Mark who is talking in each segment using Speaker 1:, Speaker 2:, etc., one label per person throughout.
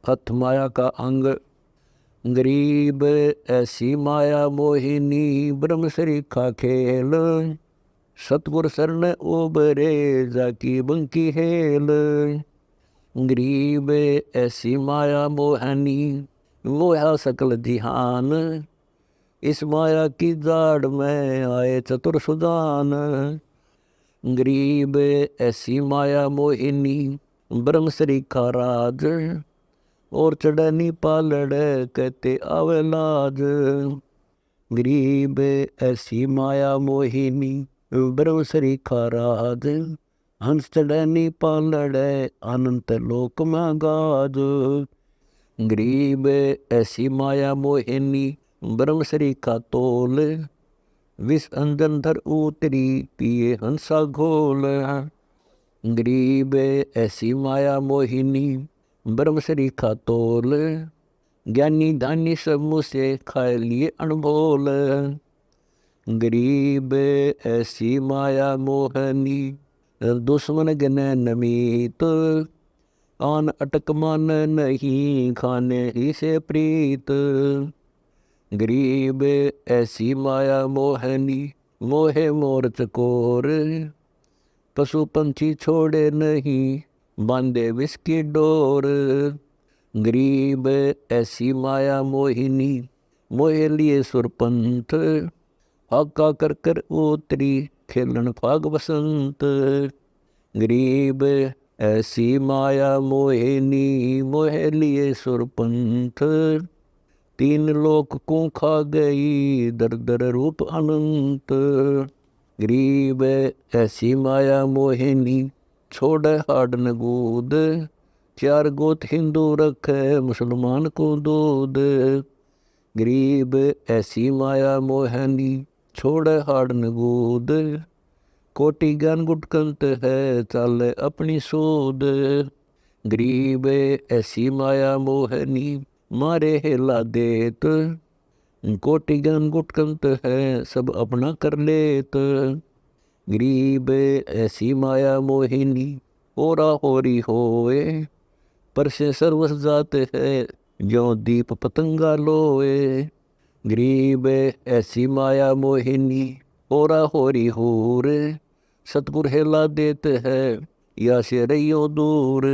Speaker 1: हथ माया का अंग। गरीब ऐसी माया मोहिनी ब्रह्म सरीखा खेल। सतगुर शरण ओबरे जाकी बंकी हेल। गरीब ऐसी माया मोहनी मोहा सकल धियान। इस माया की जाड़ में आए चतुर सुदान। गरीब ऐसी माया मोहिनी ब्रह्म सरीखा राज। और चढ़नी पालड़ कहते आवे लाज। गरीब ऐसी माया मोहिनी ब्रह्म सरीखा राज। हंस चढ़नी पालड़ अनंत लोक में गाज। गरीब ऐसी माया मोहिनी ब्रह्म सरीखा तोल। विष अंजन धर उतरी पिए हंसा घोल। गरीब ऐसी माया मोहिनी ब्रह्म सरीखा तोल। ज्ञानी धानी सब मुझसे खाए लिए अनमोल। गरीब ऐसी माया मोहनी दुश्मन गने नमीत। आन अटक मान नहीं खाने ही से प्रीत। गरीब ऐसी माया मोहनी मोहे मोर चकोर। पशु पंछी छोड़े नहीं बांधे विष की डोर। गरीब ऐसी माया मोहिनी मोहे लिए सुरपंथ। फाका कर कर उतरी खेलन फाग बसंत। गरीब ऐसी माया मोहिनी मोहे लिए सुरपंथ। तीन लोक को खा गई दर दर रूप अनंत। गरीब ऐसी माया मोहिनी छोड़ हाड न गूद। चार गोत हिंदू रखे मुसलमान को दूध। गरीब ऐसी माया मोहिनी छोड़ हाड न गूद। कोटि ज्ञान गुटकंत है चाले अपनी सूद। गरीब ऐसी माया मोहिनी मारे हेला देत। कोटि ज्ञान गुटकंत है सब अपना कर लेत। गरीब ऐसी माया मोहिनी होरा होरी होए। पर से सर्वस जात है जो दीप पतंगा लोए। गरीब ऐसी माया मोहिनी होरा होरी होर। सतगुर हेला देते है या से रहियो दूर।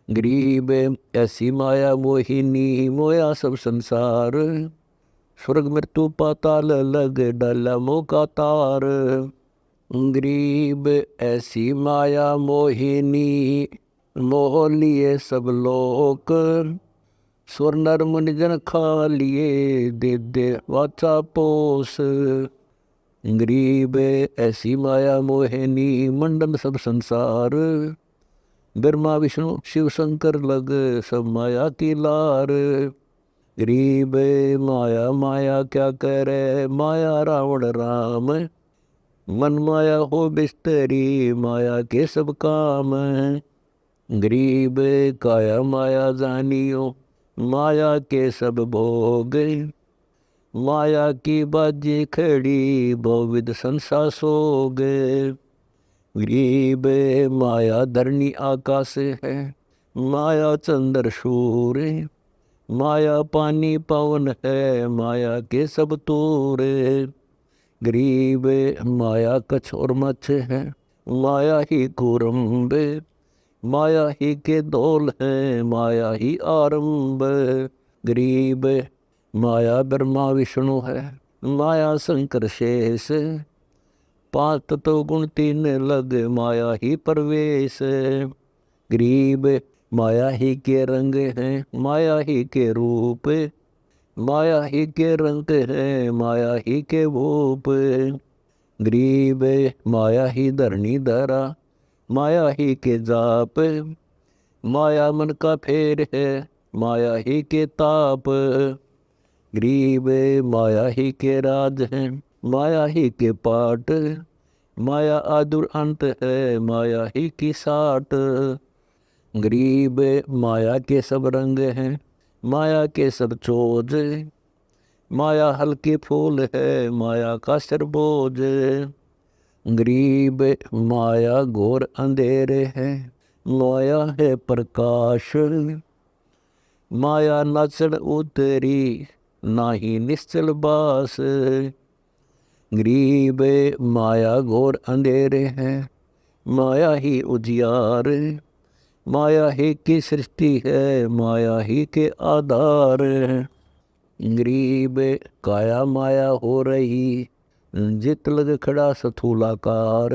Speaker 1: गरीब ऐसी माया मोहिनी मोया सब संसार। स्वर्ग मृत्यु पाताल लग डाला मोह का तार। गरीब ऐसी माया मोहिनी मोह लिए सब लोक। स्वर नर मुनि जन खा लिए दे दे वाचा पोस। गरीब ऐसी माया मोहिनी मंडन सब संसार। ब्रह्मा विष्णु शिव शंकर लग सब माया की लार। गरीब माया माया क्या करे माया रावण राम। मन माया हो बिस्तरी माया के सब काम। गरीब काया माया जानियो माया के सब भोग। माया की बाजी खड़ी बहुविध संसा सोग। गरीब माया धरनी आकाश है माया चंद्र सूर्य। माया पानी पवन है माया के सब तूर। गरीब माया कछ और मछ है माया ही कुरम्ब। माया ही के दौल है माया ही आरंभ। गरीब माया ब्रह्मा विष्णु है माया शंकर शेष। पांच तत्व गुण तीन लग माया ही प्रवेश। गरीब माया ही के रंग हैं माया ही के रूप। माया ही के रंग है माया ही के भूप। गरीब माया ही धरनी धरा माया ही के जाप। माया मन का फेर है माया ही के ताप। गरीब माया ही के राज है माया ही के पाट। माया आदुर अंत है माया ही की साट। गरीब माया के सब रंग हैं माया के सब चोज। माया हल्के फूल है माया का सिर बोझ। गरीब माया घोर अंधेरे है माया है प्रकाश। माया नाचण उतरी नाही निश्चल बास। गरीब माया घोर अंधेरे हैं, माया ही उजियार। माया ही की सृष्टि है, माया ही के आधार। गरीब काया माया हो रही, जित लग खड़ा स्थूलाकार।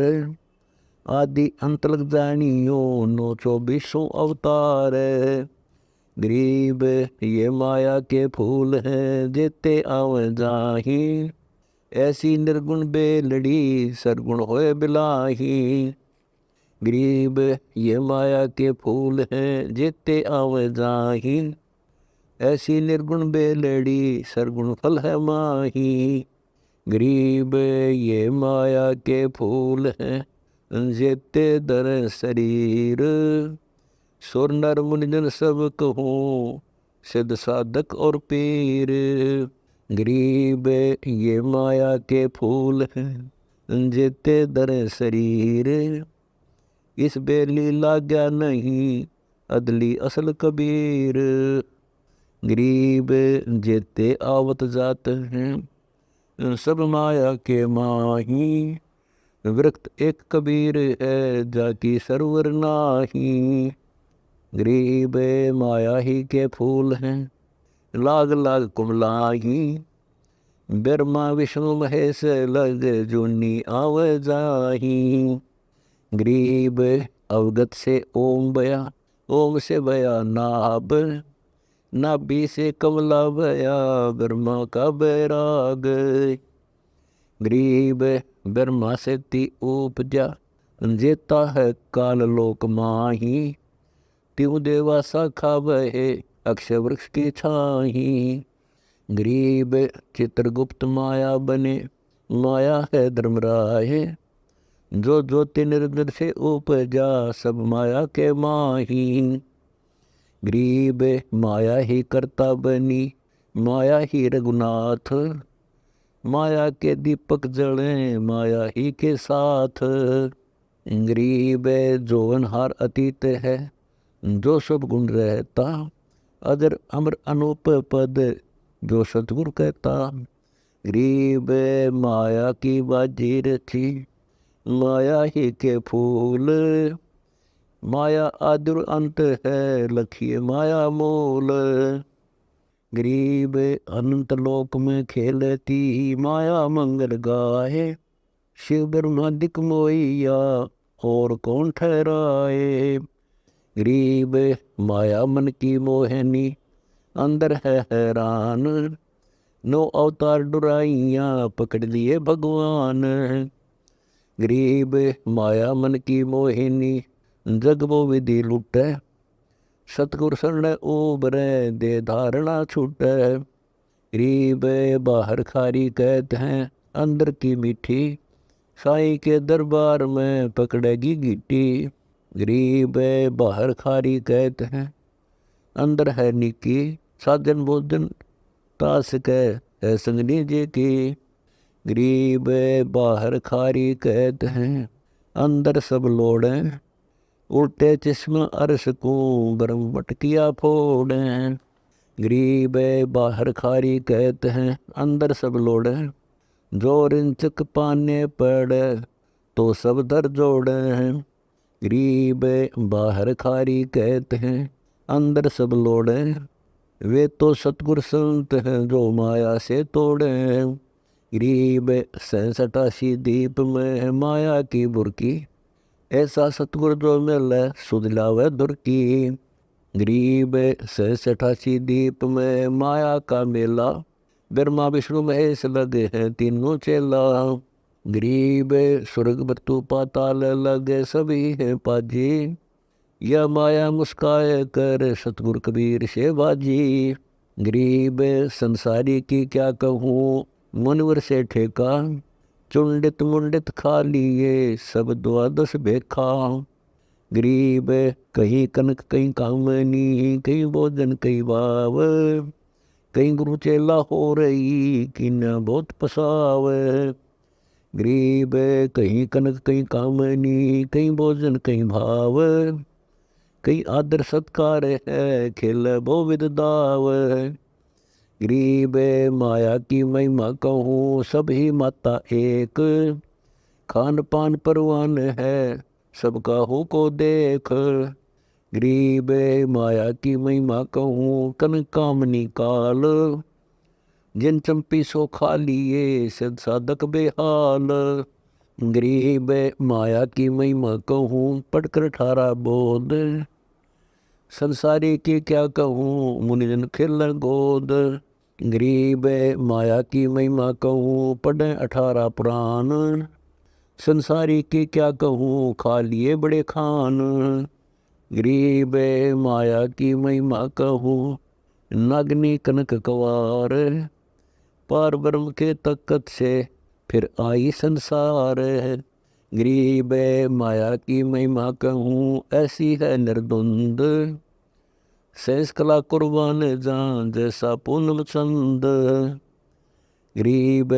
Speaker 1: आदि अंत लग जानियो, 924 अवतार। गरीब ये माया के फूल हैं, जेते आव जाही। ऐसी निर्गुण बेलड़ी, सरगुण होए बिलाही। गरीब ये माया के फूल हैं, जेते आव जाही। ऐसी निर्गुण बेलड़ी, सरगुण फल है माही। गरीब ये माया के फूल हैं, जेते दर शरीर। सुर नर मुनिजन सब कहूँ, सिद्ध साधक और पीर। गरीब ये माया के फूल हैं, जेते दर शरीर। इस बेली लाग्या नहीं, अदली असल कबीर। गरीब जेते आवत जात हैं, सब माया के माही। वृक्त एक कबीर है, जाकी सरवर नाही। गरीब माया ही के फूल हैं, लाग लाग कुमलाही। ब्रह्मा विष्णु महेश लग, जूनी आव जाही। गरीब अवगत से ओम बया, ओम से बया नाभ। नाभि से कमला बया, ब्रह्मा का बैराग। गरीब ब्रह्मा से ती उपजा, जेता है काल लोक माही। त्यों देवा शाखा बहे, अक्षय वृक्ष की छाही। गरीब चित्रगुप्त माया बने, माया है धर्मराय। जो ज्योति निरंजन से उपजा, सब माया के माही। गरीब माया ही करता बनी, माया ही रघुनाथ। माया के दीपक जले, माया ही के साथ। गरीब जो अनहार अतीत है, जो सब गुण रहता। अजर अमर अनूप पद, जो सतगुरु कहता। गरीब माया की बाजी रची, माया ही के फूल। माया आदि अंत है, लखिए माया मूल। गरीब अनंत लोक में खेलती, माया मंगल गाए। शिव ब्रह्मादिक मोहिया, और कौन ठहराए। गरीब माया मन की मोहनी, अंदर है हैरान। 9 अवतार डुराइयाँ, पकड़ लिए भगवान। गरीब माया मन की मोहिनी, जग वो विधि लुटे। सतगुर शरण उबरे, दे धारणा छूटे। गरीब बाहर खारी कहते हैं, अंदर की मीठी। साईं के दरबार में पकड़ेगी गिट्टी। गरीब बाहर खारी कहते हैं, अंदर है निकी। साजन भोजन तास के है संगनी जी की। गरीब बाहर खारी कहते हैं, अंदर सब लोड़े। उल्टे चश्मा अरस को, ब्रह्म मटकिया फोड़े। गरीब बाहर खारी कहते हैं, अंदर सब लोड़े। जो रिंचक पाने पड़े, तो सब दर जोड़े। गरीब बाहर खारी कहते हैं, अंदर सब लोड़े। वे तो सतगुर संत हैं, जो माया से तोड़े। गरीब 67 दीप में, माया की बुरकी। ऐसा सतगुर जो मिले, सुध लावे दुर की। गरीब 67 दीप में, माया का मेला। ब्रह्मा विष्णु महेश लगे हैं, तीनों चेला। गरीब स्वर्ग मृत्यु पाताल लगे, सभी हैं पाजी। यह माया मुस्काए कर, सतगुर कबीर से बाजी। गरीब संसारी की क्या कहूँ, मुनिवर से ठेका। चुंडित मुंडित खा लिए, सब द्वादश बेखा। गरीब कहीं कनक कहीं कामनी, कहीं भोजन कहीं भाव। कहीं गुरु चेला हो रही, किन्ना बहुत पसाव। गरीब कहीं कनक कहीं कामनी, कहीं भोजन कहीं भाव। कई आदर सत्कार है, खेल बहुविध दाव। गरीब माया की महिमा कहूँ, सब ही माता एक। खान पान परवान है, सबका हो को देख। गरीब माया की महिमा कहूँ, कन कामनी काल। जिन चंपी सो खा लिए, सद साधक बेहाल। गरीब माया की महिमा कहूँ, पढ़कर ठारा बोध। संसारी की क्या कहूँ, मुनिजन खेल गोद। गरीब माया की महिमा कहूँ, पढ़े 18 पुराण। संसारी की क्या कहूँ, खा लिए बड़े खान। गरीब माया की महिमा कहूँ, नागनी कनक कवार। पार ब्रह्म के तकत से फिर आई संसार। गरीब माया की महिमा कहूँ, ऐसी है निर्द्वंद। सहस कला कुर्बान जान, जैसा पूनम चंद। गरीब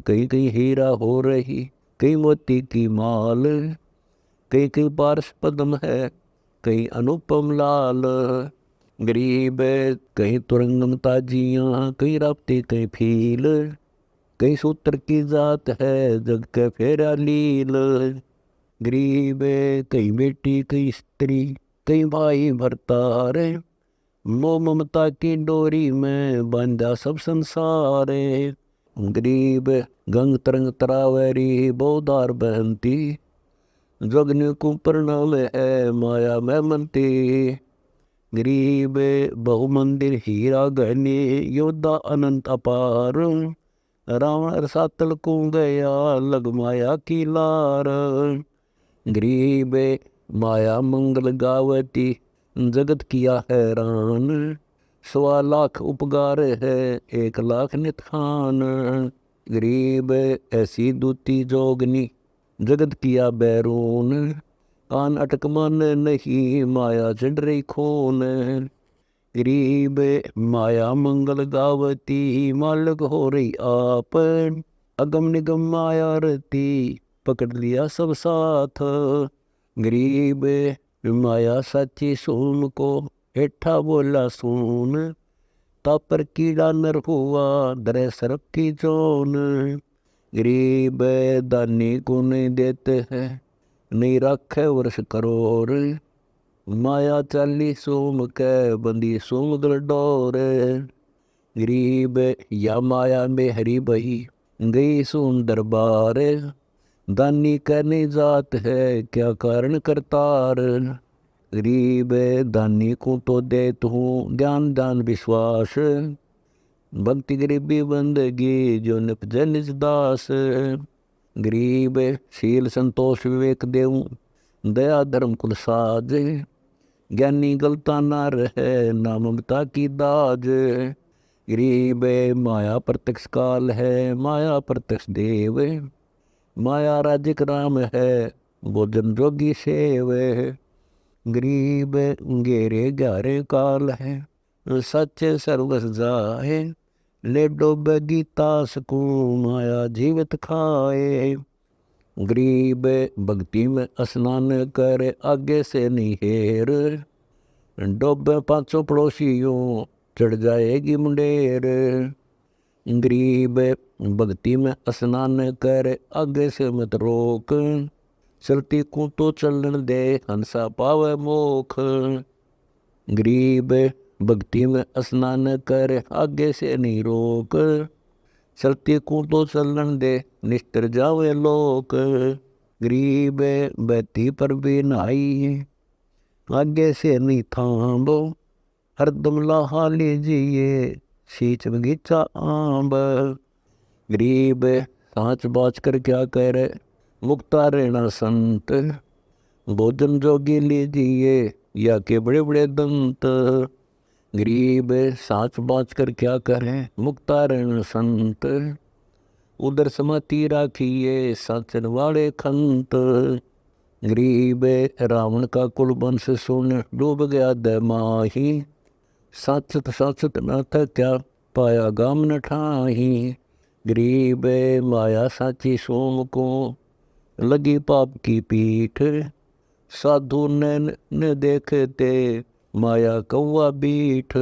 Speaker 1: कहीं कहीं हीरा हो रही, कहीं मोती की माल। कहीं कहीं पारस पद्म है, कहीं अनुपम लाल। गरीब कहीं तुरंगम ताजियाँ, कहीं राप्ती कहीं फील। कहीं सूत्र की जात है, जग के फेरा लील। गरीब कहीं बेटी कहीं स्त्री, कहीं भाई भरतार। मोह ममता की डोरी में बांधा सब संसार। गरीब गंग तरंग तरावरी, बहुधार बहंती। जगन को प्रणाम है, माया में मनती। गरीब बहु मंदिर हीरा गहने, योद्धा अनंत अपार। रावण रसातल को गया, लग माया की लार। गरीब माया मंगल गावती, जगत किया हैरान। 1.25 लाख उपगार है, 1 लाख नित खान। गरीब ऐसी दूती जोगनी, जगत किया बैरून। कान अटक मन नहीं, माया चढ़ रही खून। गरीब माया मंगल गावती, मालक हो रही आप। अगम निगम माया रती, पकड़ लिया सब साथ। गरीब माया साची सोम को, हेठा बोला सून। तापर कीड़ा नर हुआ, दरे सरप की चोन। गरीब दानी को नहीं देते हैं, नहीं रखे वर्ष करोड़। माया चाली सोम के, बंदी सोम गल डोर। गरीब या माया में हरी बही, गई सोम दरबार। दानी कहने जात है, क्या कारण करतार। गरीब दानी को तो देत हूँ, ज्ञान दान विश्वास। भक्ति गरीबी बंदगी, जो निपजे निज दास। गरीब शील संतोष विवेक देऊं, दया धर्म कुल साज। ज्ञानी गलता ना रहे, ना ममता की दाज। गरीब माया प्रत्यक्ष काल है, माया प्रत्यक्ष देव। माया राजिक राम है, भोजन जोगी सेव। गरीब गेरे ग्यारे काल है, सच्चे सर्वस जाए। ले डोबे गीता सकूं, माया जीवित खाए। गरीब भक्ति में स्नान करे, आगे से नहीं हेर। डोबे 500 पड़ोसियों, चढ़ जाएगी मुंडेर। गरीब भक्ति में स्नान करे, आगे से मत रोक। चलती को तो चलन दे, हंसा पावे मोख। गरीब भक्ति में स्नान करे, आगे से नहीं रोक। चलती को तो चलन दे, निस्तर जावे लोक। गरीब बहती पर भी नहाई, आगे से नहीं थाम्बो। हरदम लाहा लीजिए, सींच बगीचा आंब। गरीब सांच बाज कर क्या करे, मुक्ता रहना संत। भोजन जोगी लीजिए, या के बड़े बड़े दंत। गरीब सांच बाज कर क्या करें, मुक्ता रहना संत। उधर समाति राखिए, साचन वाले खंत। गरीब रावण का कुल वंश सुन, डूब गया दमाही। साचत साचत न था क्या, पाया गाम न ठाही। गरीब माया साची सोम को, लगी पाप की पीठ। साधु नैन न देखते माया कौवा बीठ।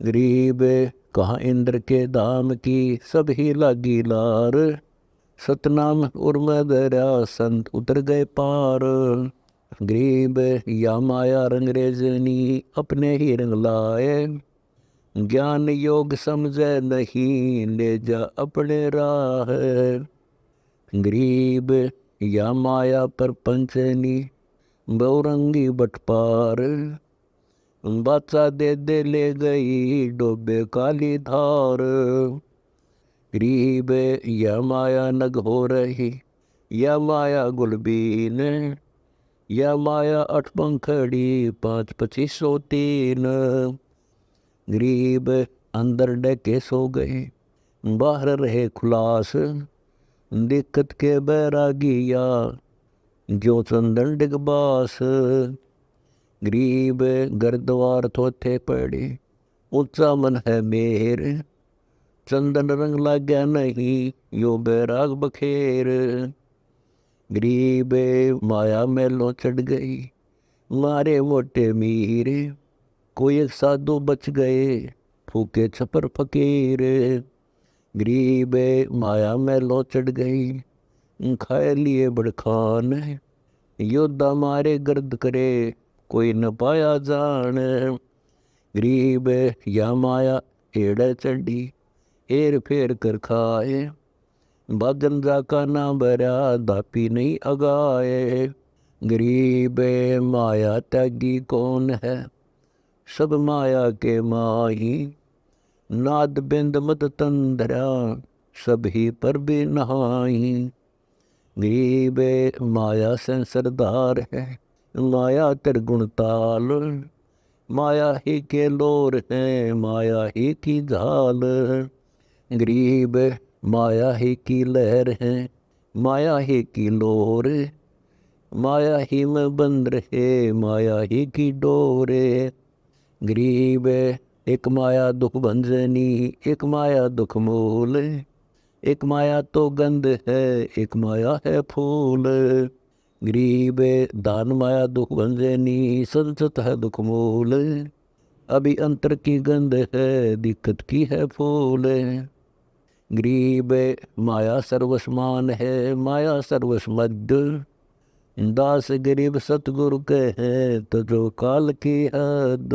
Speaker 1: गरीब कहाँ इंद्र के धाम की सब ही लागी लार। सतनाम उर्म दरिया संत उतर गए पार। गरीब या माया रंगरेजनी अपने ही रंग लाए। ज्ञान योग समझे नहीं ले जा अपने राह। गरीब या माया पर पंचनी बहुरंगी बटपार। बाचा दे ले गई डोबे काली धार। गरीब या माया नग हो रही या माया गुलबीन। या माया 8 पंखड़ी 5 2503। गरीब अंदर डके सो गए बाहर रहे खुलास। दिक्कत के बैरागिया जो चंदन डिगबास। गरीब घर द्वार थोथे पड़े ऊंचा मन है मेर। चंदन रंग लाग्या नहीं यो बैराग बखेर। गरीब माया मेलों चढ़ गई मारे मोटे मीर। कोई एक साधु बच गए फूके छपर फकीर। गरीब माया मेलों चढ़ गई खाए लिए बड़खान। योद्धा मारे गर्द करे कोई न पाया जान। गरीब या माया एड़े चढ़ी हेर फेर कर खाए। बादन जाका ना बरा दापी नहीं अगाए। गरीब माया त्यागी कौन है सब माया के माही। नाद बिंद मत तंदरा सब ही पर भी नहाई। गरीब माया से सरदार है माया त्रिगुण ताल। माया ही के लोर है माया ही की झाल। गरीब माया ही की लहर है माया ही की लोर। माया ही में बंद रहे माया ही की डोरे। गरीब एक माया दुख भंजनी एक माया दुख मूल। एक माया तो गंध है एक माया है फूल। गरीब दान माया दुख भंजनी संसत है दुख मूल। अभी अंतर की गंध है दिक्कत की है फूल। गरीब माया सर्वसमान है माया सर्वसमद। दास गरीब सतगुरु के हैं तो जो काल की हद।